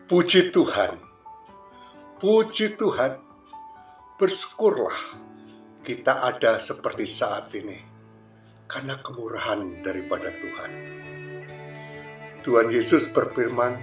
Puji Tuhan, puji Tuhan, bersyukurlah kita ada seperti saat ini karena kemurahan daripada Tuhan. Tuhan Yesus berfirman,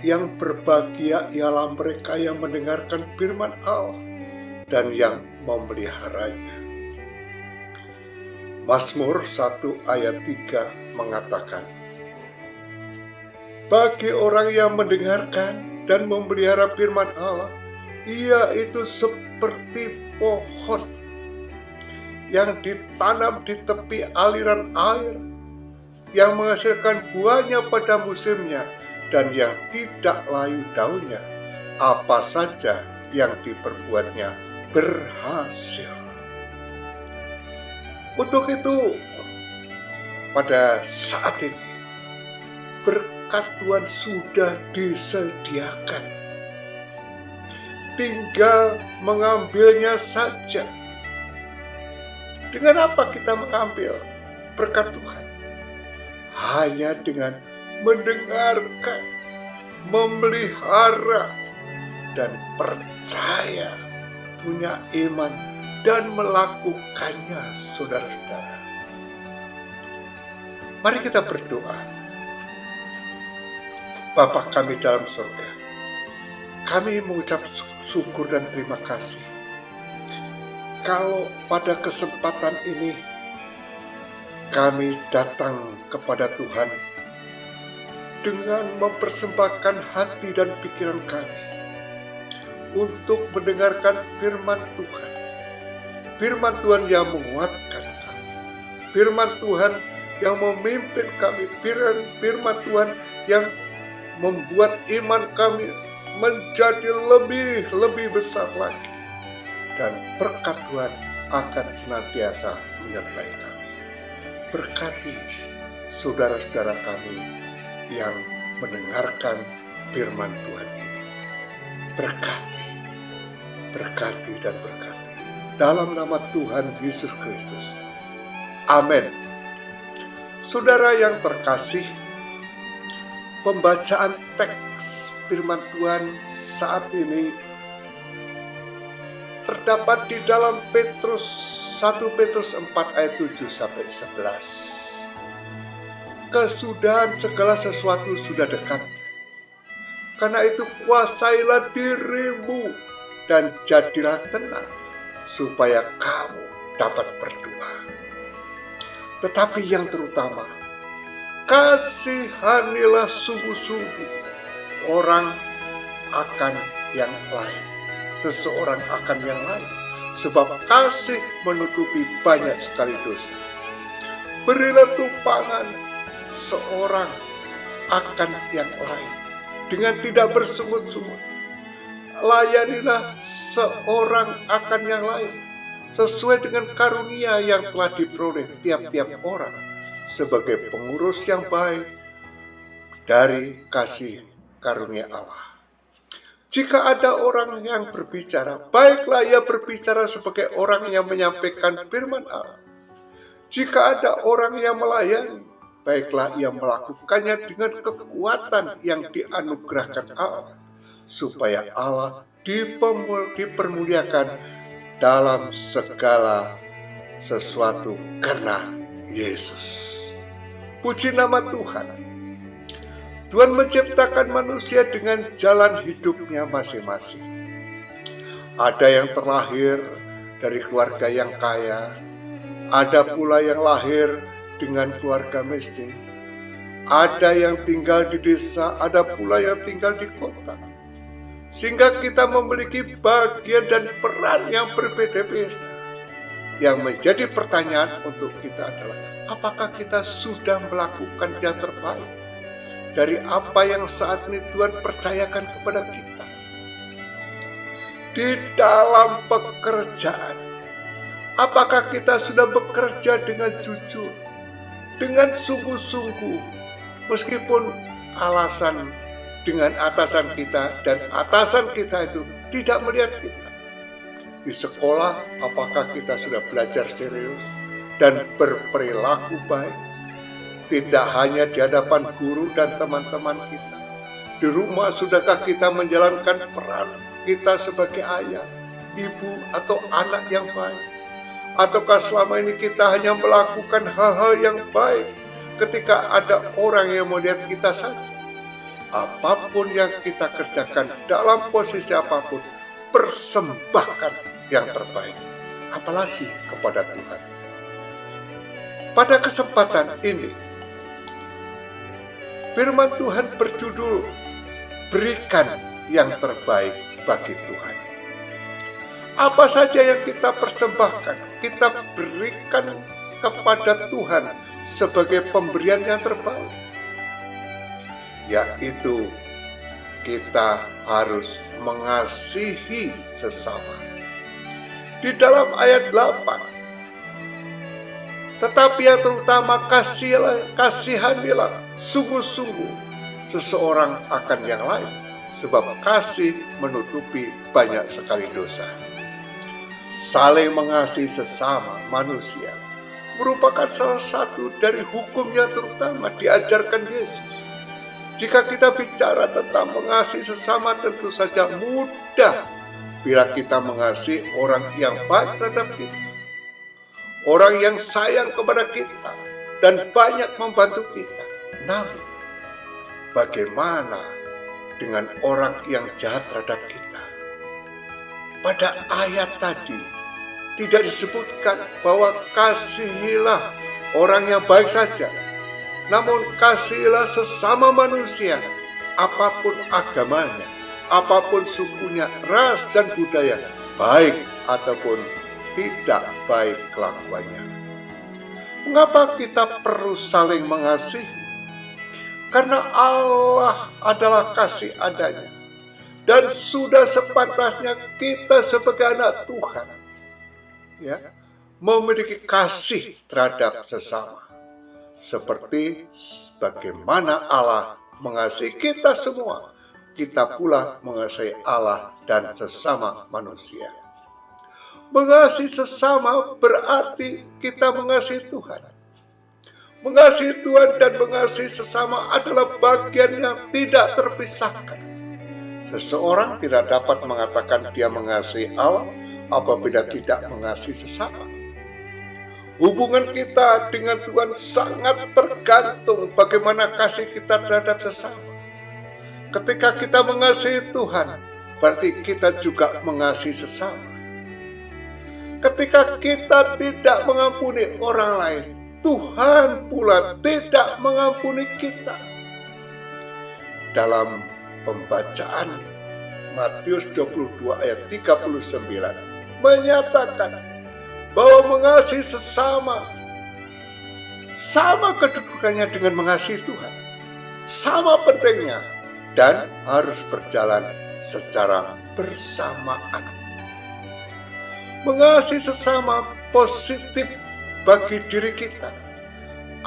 yang berbahagia ialah mereka yang mendengarkan firman Allah dan yang memeliharanya. Mazmur 1 ayat 3 mengatakan, bagi orang yang mendengarkan dan memelihara firman Allah, ia itu seperti pohon yang ditanam di tepi aliran air, yang menghasilkan buahnya pada musimnya dan yang tidak layu daunnya. Apa saja yang diperbuatnya berhasil. Untuk itu, pada saat ini, berkat Tuhan sudah disediakan. Tinggal mengambilnya saja. Dengan apa kita mengambil berkat Tuhan? Hanya dengan mendengarkan, memelihara, dan percaya, punya iman, dan melakukannya, saudara-saudara. Mari kita berdoa. Bapa kami dalam surga, kami mengucap syukur dan terima kasih. Kalau pada kesempatan ini kami datang kepada Tuhan dengan mempersembahkan hati dan pikiran kami untuk mendengarkan firman Tuhan. Firman Tuhan yang menguatkan kami. Firman Tuhan yang memimpin kami. Firman Tuhan yang membuat iman kami menjadi lebih besar lagi. Dan berkat Tuhan akan senantiasa menyertai kami. Berkati saudara-saudara kami yang mendengarkan firman Tuhan ini. Berkati dan berkati. Dalam nama Tuhan Yesus Kristus. Amin. Saudara yang terkasih, pembacaan teks firman Tuhan saat ini terdapat di dalam 1 Petrus 4 ayat 7 sampai 11. Kesudahan segala sesuatu sudah dekat. Karena itu kuasailah dirimu dan jadilah tenang supaya kamu dapat berdoa. Tetapi yang terutama, kasihanilah sungguh-sungguh orang akan yang lain, seseorang akan yang lain, sebab kasih menutupi banyak sekali dosa. Berilah tumpangan seorang akan yang lain dengan tidak bersungut-sungut. Layanilah seorang akan yang lain sesuai dengan karunia yang telah diperoleh tiap-tiap orang sebagai pengurus yang baik dari kasih karunia Allah. Jika ada orang yang berbicara, baiklah ia berbicara sebagai orang yang menyampaikan firman Allah. Jika ada orang yang melayani, baiklah ia melakukannya dengan kekuatan yang dianugerahkan Allah, supaya Allah dipermuliakan dalam segala sesuatu karena Yesus. Puji nama Tuhan. Tuhan menciptakan manusia dengan jalan hidupnya masing-masing. Ada yang terlahir dari keluarga yang kaya, ada pula yang lahir dengan keluarga miskin, ada yang tinggal di desa, ada pula yang tinggal di kota. Sehingga kita memiliki bagian dan peran yang berbeda-beda. Yang menjadi pertanyaan untuk kita adalah, apakah kita sudah melakukan yang terbaik dari apa yang saat ini Tuhan percayakan kepada kita? Di dalam pekerjaan, apakah kita sudah bekerja dengan jujur, dengan sungguh-sungguh, meskipun alasan dengan atasan kita dan atasan kita itu tidak melihat kita? Di sekolah, apakah kita sudah belajar serius dan berperilaku baik? Tidak hanya di hadapan guru dan teman-teman kita, Di rumah sudahkah kita menjalankan peran kita sebagai ayah, ibu, atau anak yang baik? Ataukah selama ini kita hanya melakukan hal-hal yang baik ketika ada orang yang melihat kita saja? Apapun yang kita kerjakan dalam posisi apapun, persembahkan yang terbaik, apalagi kepada Tuhan. Pada kesempatan ini, firman Tuhan berjudul "Berikan yang terbaik bagi Tuhan". Apa saja yang kita persembahkan, kita berikan kepada Tuhan sebagai pemberian yang terbaik, yaitu kita harus mengasihi sesama. Di dalam ayat 8, tetapi yang terutama kasihanilah sungguh-sungguh seseorang akan yang lain, sebab kasih menutupi banyak sekali dosa. Saling mengasihi sesama manusia merupakan salah satu dari hukum yang terutama diajarkan Yesus. Jika kita bicara tentang mengasihi sesama, tentu saja mudah bila kita mengasihi orang yang baik terhadap kita, orang yang sayang kepada kita dan banyak membantu kita. Namun, bagaimana dengan orang yang jahat terhadap kita? Pada ayat tadi tidak disebutkan bahwa kasihilah orang yang baik saja, namun kasihilah sesama manusia, apapun agamanya, apapun sukunya, ras dan budaya, baik ataupun tidak baik kelakuannya. Mengapa kita perlu saling mengasihi? Karena Allah adalah kasih adanya, dan sudah sepantasnya kita sebagai anak Tuhan, memiliki kasih terhadap sesama, seperti bagaimana Allah mengasihi kita semua. Kita pula mengasihi Allah dan sesama manusia. Mengasihi sesama berarti kita mengasihi Tuhan. Mengasihi Tuhan dan mengasihi sesama adalah bagian yang tidak terpisahkan. Seseorang tidak dapat mengatakan dia mengasihi Allah apabila tidak mengasihi sesama. Hubungan kita dengan Tuhan sangat tergantung bagaimana kasih kita terhadap sesama. Ketika kita mengasihi Tuhan, berarti kita juga mengasihi sesama. Ketika kita tidak mengampuni orang lain, Tuhan pula tidak mengampuni kita. Dalam pembacaan Matius 22 ayat 39 menyatakan bahwa mengasihi sesama sama kedudukannya dengan mengasihi Tuhan, sama pentingnya, dan harus berjalan secara bersamaan. Mengasihi sesama positif bagi diri kita.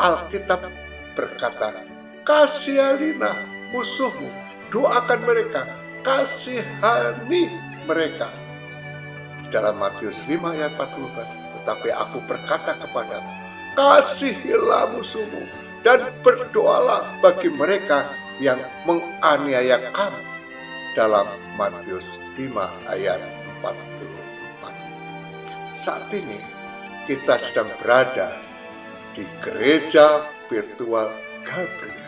Alkitab berkata, kasihanilah musuhmu, doakan mereka, kasihani mereka. Dalam Matius 5 ayat 44, tetapi aku berkata kepadamu, kasihilah musuhmu dan berdoalah bagi mereka yang menganiaya kamu. Dalam Matius 5 ayat 44. Saat ini kita sedang berada di gereja virtual Gabriel.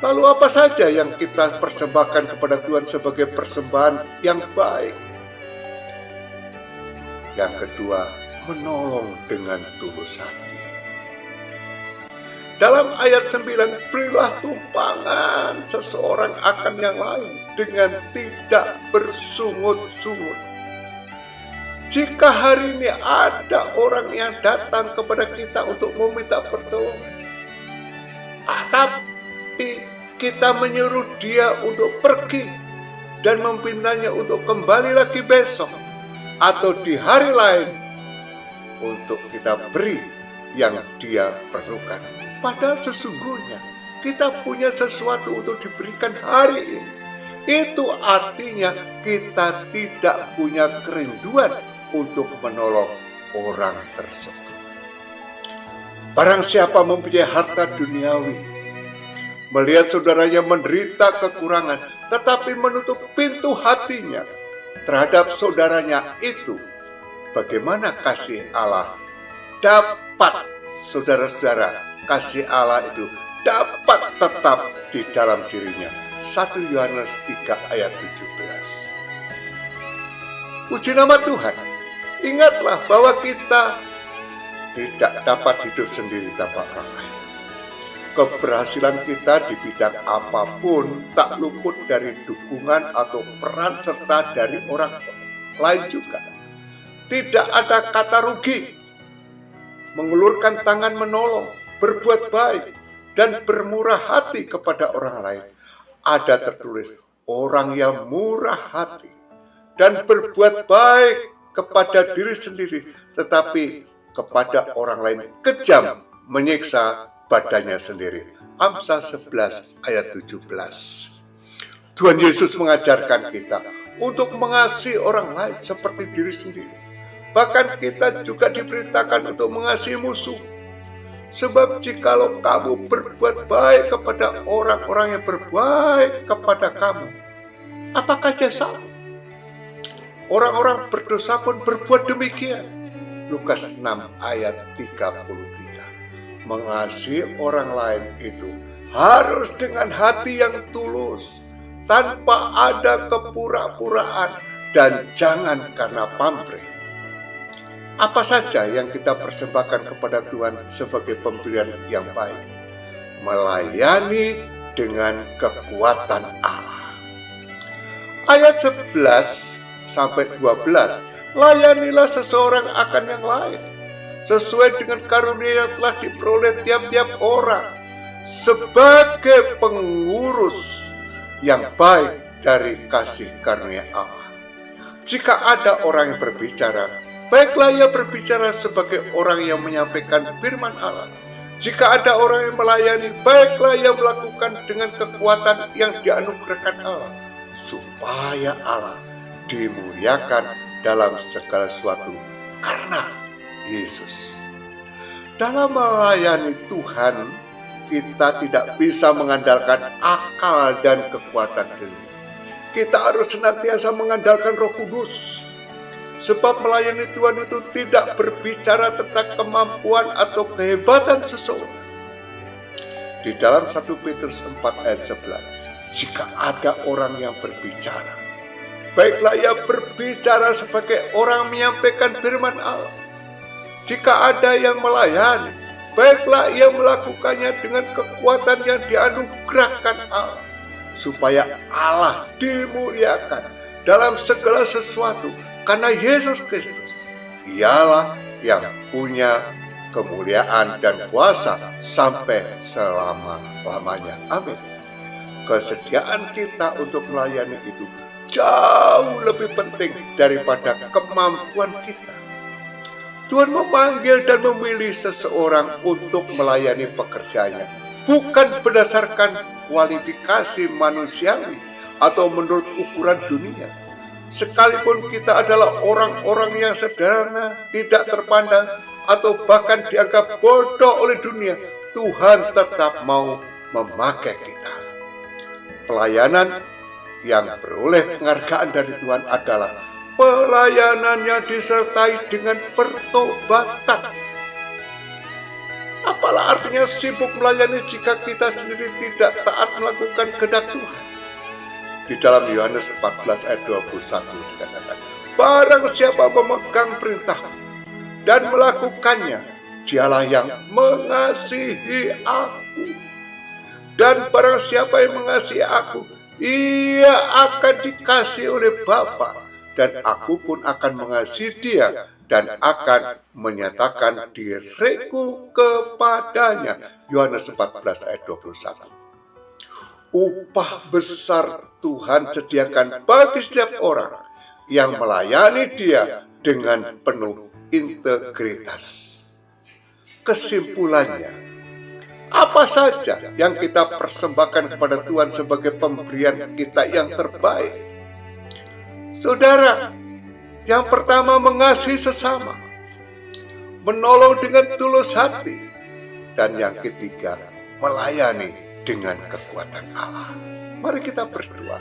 Lalu apa saja yang kita persembahkan kepada Tuhan sebagai persembahan yang baik? Yang kedua, menolong dengan tulus hati. Dalam ayat 9, berilah tumpangan seseorang akan yang lain dengan tidak bersungut-sungut. Jika hari ini ada orang yang datang kepada kita untuk meminta pertolongan, tapi kita menyuruh dia untuk pergi dan mempintanya untuk kembali lagi besok atau di hari lain untuk kita beri yang dia perlukan. Padahal sesungguhnya kita punya sesuatu untuk diberikan hari ini. Itu artinya kita tidak punya kerinduan untuk menolong orang tersebut. Barang siapa mempunyai harta duniawi, melihat saudaranya menderita kekurangan, tetapi menutup pintu hatinya terhadap saudaranya itu. Bagaimana kasih Allah dapat, saudara-saudara, kasih Allah itu dapat tetap di dalam dirinya. 1 Yohanes 3 ayat 17. Puji nama Tuhan. Ingatlah bahwa kita tidak dapat hidup sendiri tanpa orang lain. Keberhasilan kita di bidang apapun tak luput dari dukungan atau peran serta dari orang lain juga. Tidak ada kata rugi. Mengulurkan tangan menolong, berbuat baik, dan bermurah hati kepada orang lain. Ada tertulis, orang yang murah hati dan berbuat baik kepada diri sendiri, tetapi kepada orang lain kejam, menyiksa badannya sendiri. Amsal 11 ayat 17. Tuhan Yesus mengajarkan kita untuk mengasihi orang lain seperti diri sendiri. Bahkan kita juga diperintahkan untuk mengasihi musuh. Sebab jikalau kamu berbuat baik kepada orang-orang yang berbaik kepada kamu, apakah jasamu? Orang-orang berdosa pun berbuat demikian. Lukas 6 ayat 33. Mengasihi orang lain itu harus dengan hati yang tulus, tanpa ada kepura-puraan, dan jangan karena pamrih. Apa saja yang kita persembahkan kepada Tuhan sebagai pemberian yang baik? Melayani dengan kekuatan Allah. Ayat 11 sampai 12. Layanilah seseorang akan yang lain, sesuai dengan karunia yang telah diperoleh tiap-tiap orang, sebagai pengurus yang baik dari kasih karunia Allah. Jika ada orang yang berbicara, baiklah ia berbicara sebagai orang yang menyampaikan firman Allah. Jika ada orang yang melayani, baiklah ia melakukan dengan kekuatan yang dianugerahkan Allah, supaya Allah dimuliakan dalam segala sesuatu karena Yesus. Dalam melayani Tuhan, kita tidak bisa mengandalkan akal dan kekuatan diri. Kita harus senantiasa mengandalkan Roh Kudus. Sebab melayani Tuhan itu tidak berbicara tentang kemampuan atau kehebatan seseorang. Di dalam 1 Petrus 4 ayat 11, jika ada orang yang berbicara, baiklah ia berbicara sebagai orang menyampaikan firman Allah. Jika ada yang melayani, baiklah ia melakukannya dengan kekuatan yang dianugerahkan Allah, supaya Allah dimuliakan dalam segala sesuatu. Karena Yesus Kristus, Dialah yang punya kemuliaan dan kuasa sampai selama-lamanya. Amin. Kesediaan kita untuk melayani itu jauh lebih penting daripada kemampuan kita. Tuhan memanggil dan memilih seseorang untuk melayani pekerjaannya, bukan berdasarkan kualifikasi manusiawi atau menurut ukuran dunia. Sekalipun kita adalah orang-orang yang sederhana, tidak terpandang, atau bahkan dianggap bodoh oleh dunia, Tuhan tetap mau memakai kita. Pelayanan yang beroleh penghargaan dari Tuhan adalah pelayanan yang disertai dengan pertobatan. Apalah artinya sibuk melayani jika kita sendiri tidak taat melakukan kehendak Tuhan? Di dalam Yohanes 14 ayat 21 dikatakan, barang siapa memegang perintah dan melakukannya, dialah yang mengasihi aku. Dan barang siapa yang mengasihi aku, ia akan dikasihi oleh Bapa, dan aku pun akan mengasihi dia dan akan menyatakan diriku kepadanya. Yohanes 14 ayat 21. Upah besar Tuhan sediakan bagi setiap orang yang melayani Dia dengan penuh integritas. Kesimpulannya, apa saja yang kita persembahkan kepada Tuhan sebagai pemberian kita yang terbaik? Saudara, yang pertama mengasihi sesama, menolong dengan tulus hati, dan yang ketiga melayani dengan kekuatan Allah. Mari kita berdoa.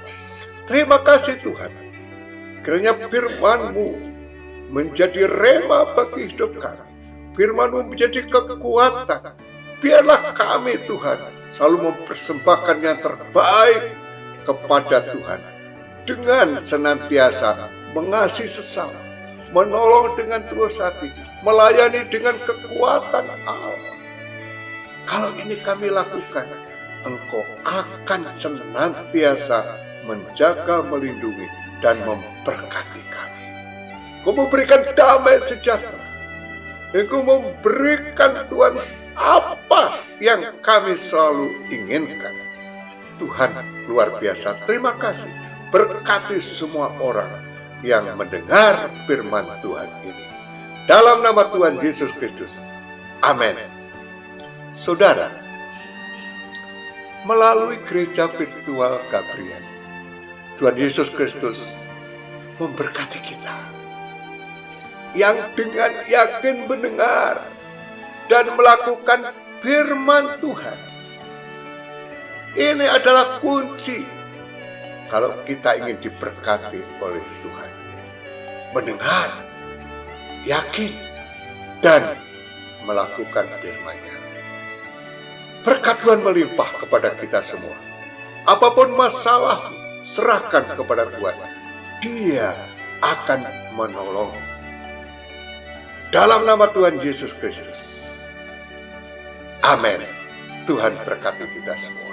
Terima kasih Tuhan, kiranya firman-Mu menjadi rema bagi hidup kami. Firman-Mu menjadi kekuatan. Biarlah kami Tuhan selalu mempersembahkan yang terbaik kepada Tuhan, dengan senantiasa mengasihi sesama, menolong dengan tulus hati, melayani dengan kekuatan Allah. Kalau ini kami lakukan, Engkau akan senantiasa menjaga, melindungi, dan memberkati kami. Engkau memberikan damai sejahtera. Engkau memberikan Tuhan apa yang kami selalu inginkan. Tuhan luar biasa. Terima kasih. Berkati semua orang yang mendengar firman Tuhan ini. Dalam nama Tuhan Yesus Kristus. Amin. Saudara, melalui gereja virtual Gabriel, Tuhan Yesus Kristus memberkati kita yang dengan yakin mendengar dan melakukan firman Tuhan. Ini adalah kunci kalau kita ingin diberkati oleh Tuhan. Mendengar, yakin, dan melakukan firman-Nya. Berkat Tuhan melimpah kepada kita semua. Apapun masalah, serahkan kepada Tuhan. Dia akan menolong. Dalam nama Tuhan Yesus Kristus. Amin. Tuhan berkati kita semua.